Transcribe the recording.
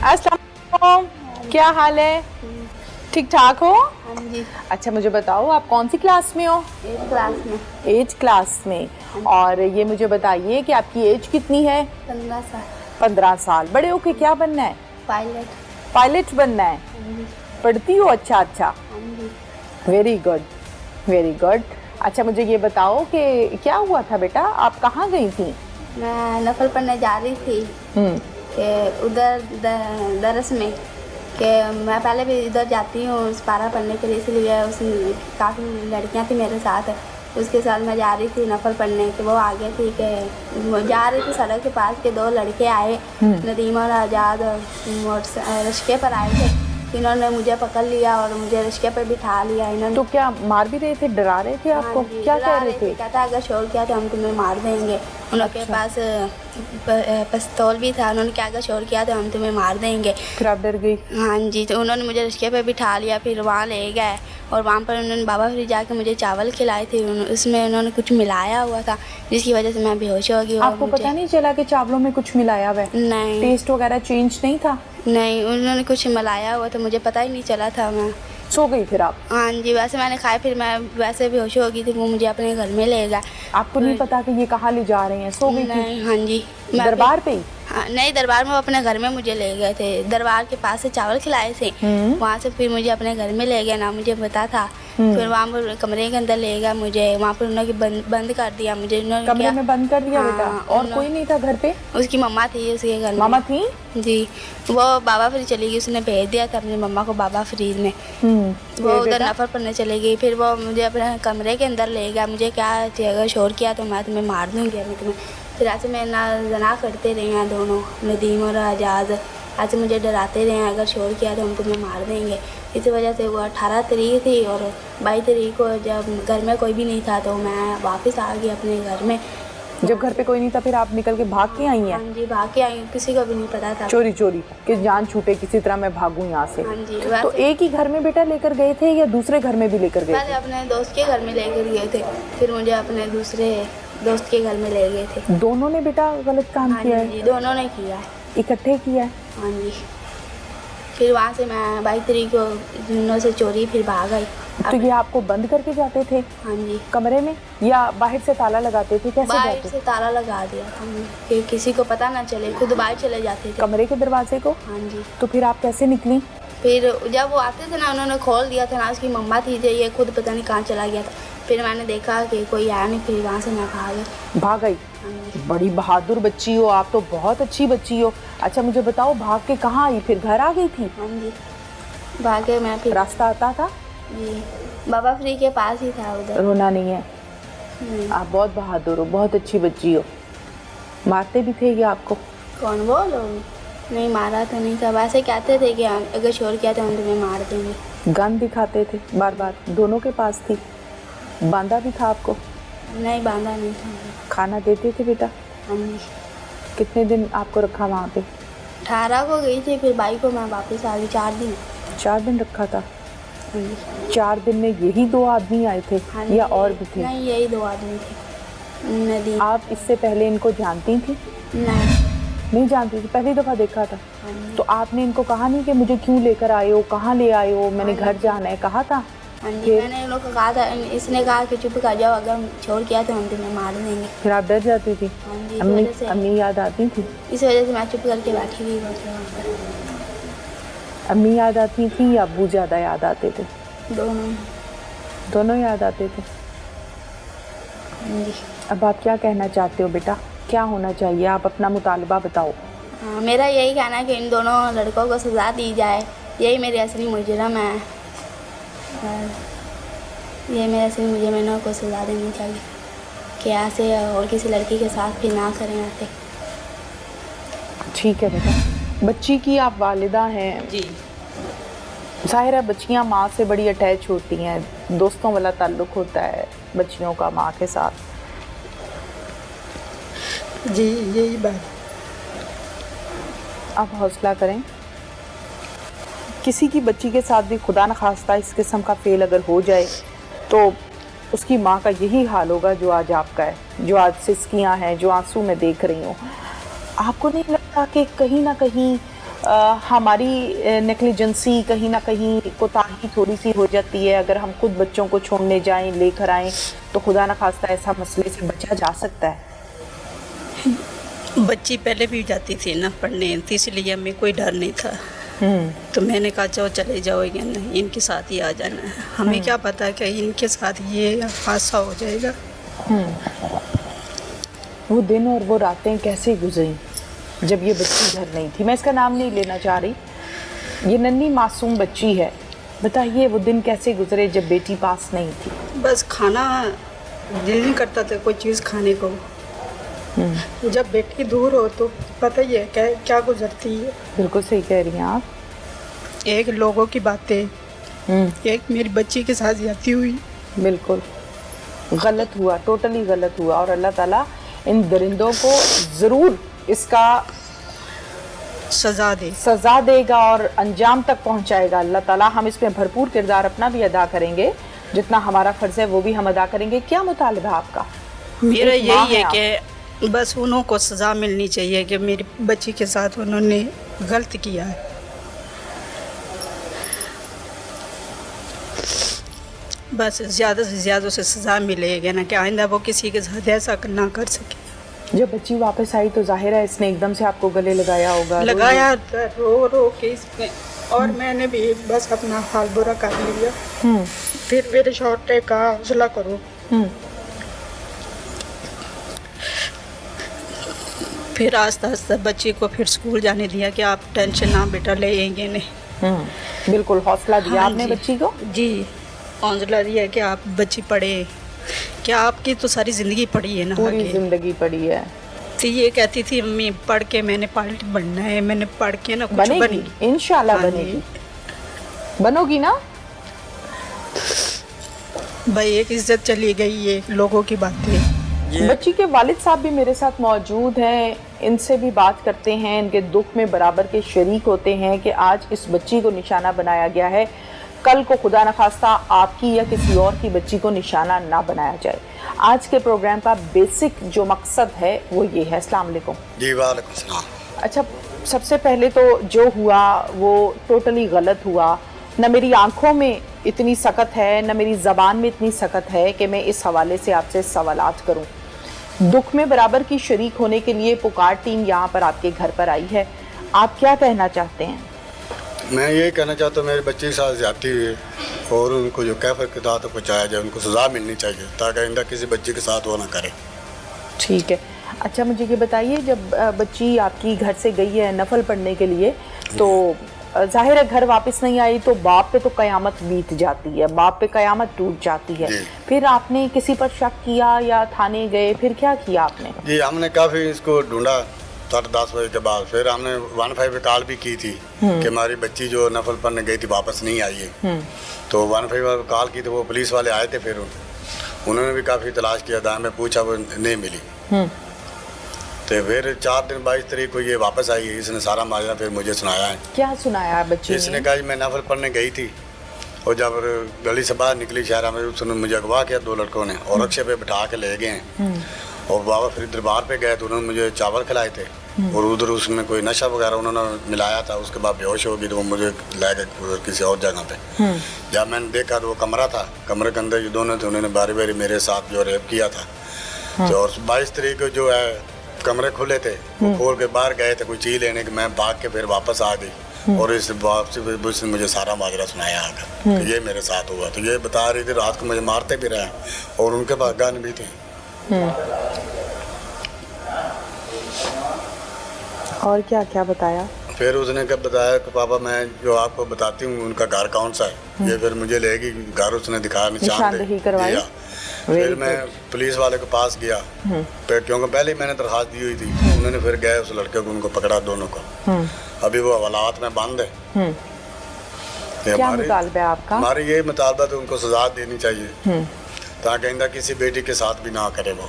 अस्सलाम वालेकुम, क्या हाल है? ठीक ठाक हो? हाँ जी। अच्छा मुझे बताओ आप कौन सी क्लास में हो? 8th क्लास में। 8th क्लास में। और ये मुझे बताइए कि आपकी एज कितनी है? 15 साल। 15 साल। बड़े होके क्या बनना है? पायलट। पायलट बनना है। हाँ जी। पढ़ती हो? अच्छा अच्छा, हाँ जी। Very good very good. अच्छा मुझे ये बताओ कि क्या हुआ था बेटा, आप कहाँ गई थी? मैं नफल पढ़ने जा रही थी कि उधर दरस में, कि मैं पहले भी इधर जाती हूँ उस पारा पढ़ने के लिए, इसलिए उस काफ़ी लड़कियाँ थी मेरे साथ, उसके साथ मैं जा रही थी नफल पढ़ने के। वो आगे थी कि जा रही थी सड़क के पास के 2 लड़के आए, नदीम और आज़ाद, रिश्के पर आए थे। इन्होंने मुझे पकड़ लिया और मुझे रिश्के पर बिठा लिया इन्होंने। तो क्या मार भी रहे थे, डरा रहे थे आपको? हाँ जी, क्या कह रहे थे? कहता अगर शोर किया तो हम तुम्हें मार देंगे। उनके पास पिस्तौल भी था। उन्होंने क्या, अगर शोर किया तो हम तुम्हें मार देंगे। फिर आप डर गई? हाँ जी, तो उन्होंने मुझे रिश्के पे बिठा लिया, फिर वहाँ ले गए और वहाँ पर उन्होंने बाबा फिर जाके मुझे चावल खिलाए थे। उसमें उन्होंने कुछ मिलाया हुआ था जिसकी वजह से मैं बेहोश हो गई। आपको पता नहीं चला कि चावलों में कुछ मिलाया हुआ है? नहीं, टेस्ट वगैरह चेंज नहीं था? नहीं, उन्होंने कुछ मिलाया हुआ था, मुझे पता ही नहीं चला था। मैं सो गई फिर आप? हाँ जी, वैसे मैंने खाया, फिर मैं वैसे बेहोश हो गई थी। वो मुझे अपने घर में ले गया। आपको नहीं पता कि ये कहाँ ले जा रहे हैं? सो गई थी? हाँ जी। दरबार पे ही? हाँ, नहीं, दरबार में वो अपने घर में मुझे ले गए थे। दरबार के पास से चावल खिलाए थे, वहाँ से फिर मुझे अपने घर में ले गया ना, मुझे पता था। फिर वहाँ पर कमरे के अंदर ले गया मुझे, वहाँ पर उन्होंने बंद कर दिया मुझे। कमरे में बंद कर दिया? हाँ, बेटा और कोई नहीं था घर पे? उसकी मम्मा थी उसके घर में। मामा थी? जी, वो बाबा फरीद चली गई, उसने भेज दिया था अपनी मम्मा को बाबा फरीद में। वो उधर नफर पढ़ने चली गई। फिर वो मुझे अपने कमरे के अंदर ले गया। मुझे क्या, अगर शोर किया तो मैं तुम्हें मार दूँगी, मैं तुम्हें। फिर ऐसे मेरे नाल जना करते रहे हैं दोनों, नदीम और आज़ाद। ऐसे मुझे डराते रहे हैं, अगर शोर किया तो हम तुम्हें मार देंगे। इसी वजह से वो 18 तारीख थी और 22 तारीख को जब घर में कोई भी नहीं था तो मैं वापस आ गई अपने घर में। जब घर पे कोई नहीं था फिर आप निकल के भाग के आई हैं? हाँ जी, भाग के आई हूँ, किसी को भी नहीं पता था। चोरी चोरी कि जान छूटे, किसी तरह मैं भागूं यहाँ से। हाँ जी। तो एक ही घर में बेटा लेकर गए थे या दूसरे घर में भी लेकर गए? पहले अपने दोस्त के घर में लेकर गए थे, फिर मुझे अपने दूसरे दोस्त के घर में ले गए थे। दोनों ने बेटा गलत काम किया है? जी, दोनों ने किया है। इकट्ठे किया है? हाँ जी। फिर वहाँ से मैं 22 तारीख को दोनों से चोरी फिर भाग आई। तो ये आपको बंद करके जाते थे? हाँ जी। कमरे में या बाहर से ताला लगाते थे? कैसे बाहर जाते? से ताला लगा दिया था कि किसी को पता ना चले, खुद बाहर चले जाते थे कमरे के दरवाजे को? हाँ जी। तो फिर आप कैसे निकली? फिर जब वो आते थे ना, उन्होंने खोल दिया था ना, उसकी मम्मा थी जो, ये खुद पता नहीं कहाँ चला गया था। फिर मैंने देखा कि कोई आया नहीं, फिर वहाँ से मैं भाग गई। बड़ी बहादुर बच्ची हो आप तो, बहुत अच्छी बच्ची हो। अच्छा मुझे बताओ भाग के कहाँ आई फिर? घर आ गई थी? हाँ जी, भाग के मैं फिर। रास्ता आता था? जी, बाबा फ्री के पास ही था उधर। रोना नहीं है? आप बहुत बहादुर हो, बहुत अच्छी बच्ची हो। मारते भी थे ये आपको? कौन वो लोग? नहीं, मारा तो नहीं था, वैसे कहते थे कि अगर शोर किया तो हम तुम्हें मार देंगे। गन दिखाते थे बार बार? दोनों के पास थी? बांधा भी था आपको? नहीं, बांधा नहीं था। खाना देते थे बेटा? हाँ जी। कितने दिन आपको रखा वहाँ पे? 18 को गई थी, फिर 22 को मैं वापस आ गई। 4 दिन। 4 दिन रखा था? 4 दिन में यही 2 आदमी आए थे या और भी थे? नहीं, यही 2 आदमी थे। नदी। आप इससे पहले इनको जानती थी? नहीं जानती थी, पहली दफ़ा देखा था। तो आपने इनको कहा नहीं कि मुझे क्यों लेकर आए हो, कहाँ ले आए हो, मैंने घर जाना है, कहा था? हाँ जी, मैंने इन लोगों को कहा था। इसने कहा कि चुप कर जाओ, अगर छोड़ किया तो हम तुम्हें मार देंगे। फिर आप डर जाती थी? हाँ जी, अम्मी याद आती थी? इस वजह से मैं चुप करके बैठी हुई थी। अम्मी याद आती थी या अब्बू ज़्यादा याद आते थे? दोनों याद आते थे। जी। अब आप क्या कहना चाहते हो बेटा, क्या होना चाहिए? आप अपना मुतालबा बताओ। मेरा यही कहना है कि इन दोनों लड़कों को सज़ा दी जाए, यही मेरे असली मुजरिम है। ये मेरे असली मुजरिमों को सज़ा देनी चाहिए कि ऐसे और किसी लड़की के साथ फिर ना करें ऐसे। ठीक है बेटा। बच्ची की आप वालिदा हैं जी। ज़ाहिर है बच्चियाँ माँ से बड़ी अटैच होती हैं, दोस्तों वाला ताल्लुक़ होता है बच्चियों का माँ के साथ। जी, यही बात। आप हौसला करें। किसी की बच्ची के साथ भी खुदा न खास्ता इस किस्म का फेल अगर हो जाए तो उसकी माँ का यही हाल होगा जो आज आपका है, जो आज सिसकियाँ हैं, जो आंसू में देख रही हूँ। आपको नहीं लगता कि कहीं ना कहीं हमारी नेग्लिजेंसी कहीं ना कहीं कोताही थोड़ी सी हो जाती है। अगर हम खुद बच्चों को छोड़ने जाएं, लेकर आएं, तो खुदा न खास्ता ऐसा मसले से बचा जा सकता है। बच्ची पहले भी जाती थी ना पढ़ने, तो इसलिए हमें कोई डर नहीं था। तो मैंने कहा जाओ चले जाओ, नहीं इनके साथ ही आ जाना है। हमें क्या पता कि इनके साथ ये हादसा हो जाएगा। वो दिन और वो रातें कैसे गुजरी जब ये बच्ची घर नहीं थी। मैं इसका नाम नहीं लेना चाह रही, ये नन्ही मासूम बच्ची है। बताइए वो दिन कैसे गुजरे जब बेटी पास नहीं थी। बस खाना दिल नहीं करता था कोई चीज़ खाने को। जब बेटी दूर हो तो पता ही है क्या क्या गुजरती है। बिल्कुल सही कह रही हैं आप। एक लोगों की बातें, एक मेरी बच्ची के साथ जाती हुई। बिल्कुल गलत हुआ, टोटली गलत हुआ। और अल्लाह ताला इन दरिंदों को ज़रूर इसका सज़ा देगा और अंजाम तक पहुंचाएगा अल्लाह ताला। हम इसमें भरपूर किरदार अपना भी अदा करेंगे, जितना हमारा फ़र्ज़ है वो भी हम अदा करेंगे। क्या मुतालिबा आपका? मेरा यही है कि बस उन्हों को सज़ा मिलनी चाहिए कि मेरी बच्ची के साथ उन्होंने गलत किया है। बस ज़्यादा से ज़्यादा उसे सज़ा मिलेगी ना, कि आइंदा वो किसी के साथ ऐसा ना कर सके। जब बच्ची वापस आई तो जाहिर है इसने एकदम से आपको गले लगाया होगा। लगाया रो के इसमें, और मैंने भी बस अपना हाल बुरा कर लिया। फिर मेरे शौहर ने कहा हौसला करो। फिर आस्ता आस्ता बच्ची को फिर स्कूल जाने दिया कि आप टेंशन ना बेटा लेंगे नहीं। बिल्कुल हौसला दिया हाँ आपने जी, बच्ची को। जी हौसला दिया कि आप बच्ची पढ़े, क्या आपकी तो सारी ज़िंदगी पढ़ी है ना, पूरी ज़िंदगी पढ़ी है। तो ये कहती थी मम्मी पढ़ के मैंने पायलट बनना है, मैंने पढ़ के ना कुछ बनेगी इंशाल्लाह। हाँ बनेगी, बनोगी ना। भाई एक इज्जत चली गई है लोगों की बातें। बच्ची के वालिद साहब भी मेरे साथ मौजूद हैं, इनसे भी बात करते हैं। इनके दुख में बराबर के शरीक होते हैं कि आज इस बच्ची को निशाना बनाया गया है, कल को खुदा न खास्ता आपकी या किसी और की बच्ची को निशाना ना बनाया जाए। आज के प्रोग्राम का बेसिक जो मकसद है वो ये है। अस्सलाम वालेकुम। जी वालेकुम सलाम। अच्छा, सबसे पहले तो जो हुआ वो टोटली गलत हुआ। न मेरी आंखों में इतनी सकत है, न मेरी ज़बान में इतनी सकत है कि मैं इस हवाले से आपसे सवालात करूं। दुख में बराबर की शरीक होने के लिए पुकार टीम यहाँ पर आपके घर पर आई है। आप क्या कहना चाहते हैं? मैं यही कहना चाहता हूँ मेरे बच्चे के साथ ज्यादती हुई है और उनको जो कैफर के साथ पहुँचाया जाए, उनको सज़ा मिलनी चाहिए ताकि आइंदा किसी बच्चे के साथ वो ना करे। ठीक है। अच्छा मुझे ये बताइए, जब बच्ची आपकी घर से गई है नफल पढ़ने के लिए, तो जाहिर है घर वापस नहीं आई तो बाप पे तो कयामत बीत जाती है, बाप पे कयामत टूट जाती है। फिर आपने किसी पर शक किया या थाने गए, फिर क्या किया आपने? जी हमने काफ़ी इसको ढूंढा 10:30 बजे के बाद। फिर हमने 15 पे कॉल भी की थी कि हमारी बच्ची जो नफल पढ़ने गई थी वापस नहीं आई है। तो 15 पे कॉल की तो वो पुलिस वाले आए थे, फिर उन्होंने भी काफ़ी तलाश किया था, हमें पूछा वो नहीं मिली। तो फिर 4 दिन 22 तारीख को ये वापस आई है। इसने सारा माजरा फिर मुझे सुनाया है। क्या सुनाया बच्ची इसने कहा मैं नफल पढ़ने गई थी और जब गली से बाहर निकली शहर में, उसने मुझे अगवा किया 2 लड़कों ने और रक्शे पे बिठा के ले गए हैं। और बाबा फिर दरबार पे गए तो उन्होंने मुझे चावल खिलाए थे और उधर उसमें कोई नशा वगैरह उन्होंने मिलाया था। उसके बाद बेहोश हो गई तो वो मुझे ले गए उधर किसी और जगह पे। जब मैंने देखा तो वो कमरा था, कमरे के अंदर जो दोनों थे उन्होंने बारी बारी मेरे साथ जो रेप किया था। तो और 22 तारीख को जो है कमरे खुले थे, वो खोल के बाहर गए थे कोई चीज़ लेने के, मैं भाग के फिर वापस आ गई और इस वापसी उसने मुझे सारा माजरा सुनाया आकर कि ये मेरे साथ हुआ। तो ये बता रही थी रात को मुझे मारते भी रहे और उनके पास गन भी थे। और क्या क्या बताया? फिर उसने कब बताया कि पापा मैं जो आपको बताती हूँ उनका घर कौन सा है। ये फिर मुझे लेगी घर, उसने दिखाया निशानदेही करवाई। फिर मैं पुलिस वाले के पास गया फिर, क्योंकि पहले ही मैंने दरखास्त दी हुई थी। उन्होंने फिर गए उस लड़के को, उनको पकड़ा दोनों को। अभी वो हवालात में बंद है। क्या मुतालबा है आपका? हमारी यही मुतालबा तो उनको सजा देनी चाहिए ताकि आइंदा किसी बेटी के साथ भी ना करे वो।